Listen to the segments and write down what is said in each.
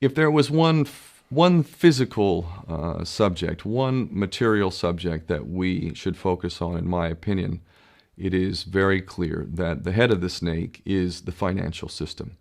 If there was one physical subject, one material subject that we should focus on, in my opinion, it is very clear that the head of the snake is the financial system.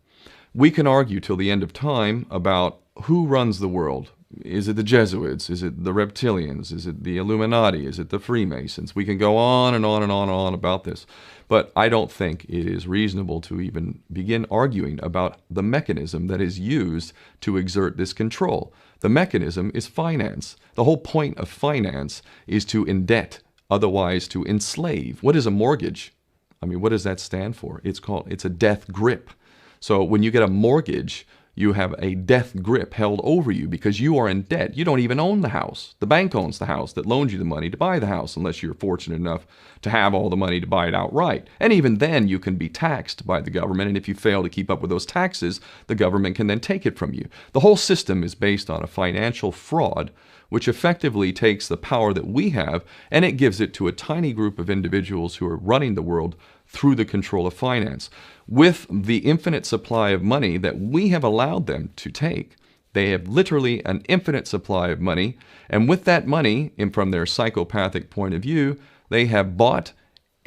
We can argue till the end of time about who runs the world. Is it the Jesuits? Is it the reptilians? Is it the Illuminati? Is it the Freemasons? We can go on and on and on and on about this. But I don't think it is reasonable to even begin arguing about the mechanism that is used to exert this control. The mechanism is finance. The whole point of finance is to indebt, otherwise to enslave. What is a mortgage? I mean, what does that stand for? It's a death grip. So when you get a mortgage, you have a death grip held over you because you are in debt. You don't even own the house. The bank owns the house that loaned you the money to buy the house, unless you're fortunate enough to have all the money to buy it outright. And even then, you can be taxed by the government, and if you fail to keep up with those taxes, the government can then take it from you. The whole system is based on a financial fraud, which effectively takes the power that we have and it gives it to a tiny group of individuals who are running the world through the control of finance. With the infinite supply of money that we have allowed them to take, they have literally an infinite supply of money, and with that money, and from their psychopathic point of view, they have bought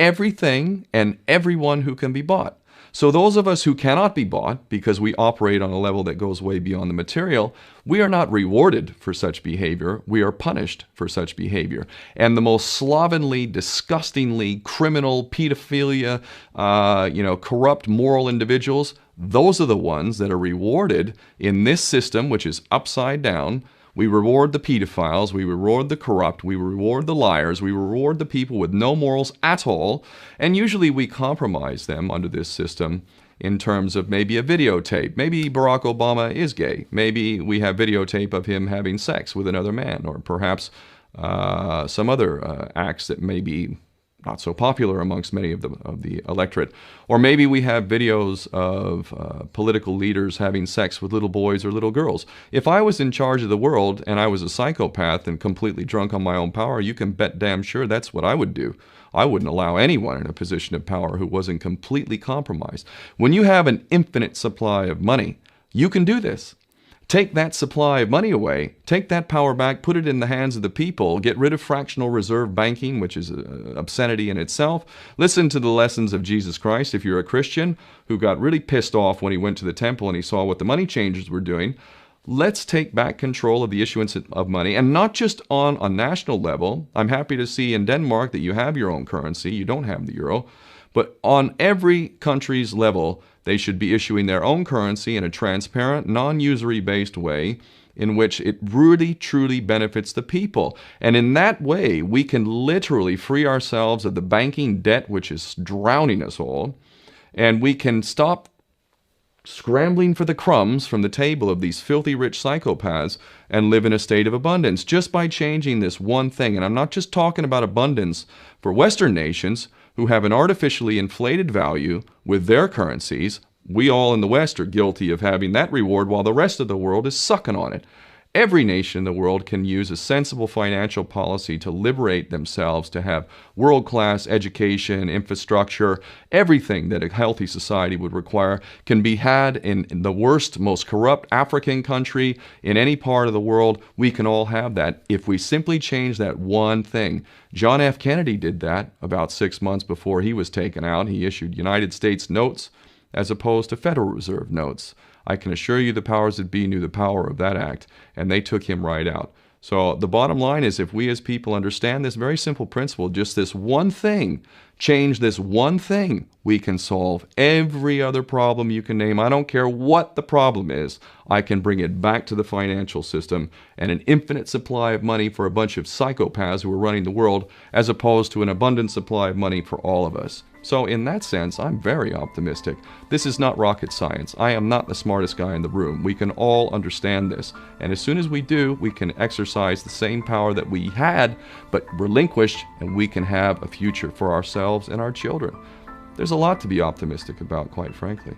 everything and everyone who can be bought. So those of us who cannot be bought, because we operate on a level that goes way beyond the material, we are not rewarded for such behavior. We are punished for such behavior. And the most slovenly, disgustingly criminal, pedophilia, corrupt moral individuals, those are the ones that are rewarded in this system, which is upside down. We reward the pedophiles, we reward the corrupt, we reward the liars, we reward the people with no morals at all, and usually we compromise them under this system in terms of maybe a videotape. Maybe Barack Obama is gay. Maybe we have videotape of him having sex with another man, or perhaps some other acts that may be not so popular amongst many of the electorate. Or maybe we have videos of political leaders having sex with little boys or little girls. If I was in charge of the world and I was a psychopath and completely drunk on my own power, you can bet damn sure that's what I would do. I wouldn't allow anyone in a position of power who wasn't completely compromised. When you have an infinite supply of money, you can do this. Take that supply of money away, take that power back, put it in the hands of the people, get rid of fractional reserve banking, which is an obscenity in itself. Listen to the lessons of Jesus Christ. If you're a Christian who got really pissed off when he went to the temple and he saw what the money changers were doing, let's take back control of the issuance of money, and not just on a national level. I'm happy to see in Denmark that you have your own currency. You don't have the euro. But on every country's level, they should be issuing their own currency in a transparent, non-usury based way in which it really, truly benefits the people. And in that way, we can literally free ourselves of the banking debt which is drowning us all, and we can stop scrambling for the crumbs from the table of these filthy rich psychopaths and live in a state of abundance just by changing this one thing. And I'm not just talking about abundance for Western nations who have an artificially inflated value with their currencies. We all in the West are guilty of having that reward while the rest of the world is sucking on it. Every nation in the world can use a sensible financial policy to liberate themselves, to have world-class education, infrastructure. Everything that a healthy society would require can be had in the worst, most corrupt African country, in any part of the world. We can all have that if we simply change that one thing. John F. Kennedy did that about 6 months before he was taken out. He issued United States notes as opposed to Federal Reserve notes. I can assure you the powers that be knew the power of that act, and they took him right out. So the bottom line is, if we as people understand this very simple principle, just this one thing, change this one thing, we can solve every other problem you can name. I don't care what the problem is. I can bring it back to the financial system and an infinite supply of money for a bunch of psychopaths who are running the world, as opposed to an abundant supply of money for all of us. So in that sense, I'm very optimistic. This is not rocket science. I am not the smartest guy in the room. We can all understand this. And as soon as we do, we can exercise the same power that we had, but relinquished, and we can have a future for ourselves and our children. There's a lot to be optimistic about, quite frankly.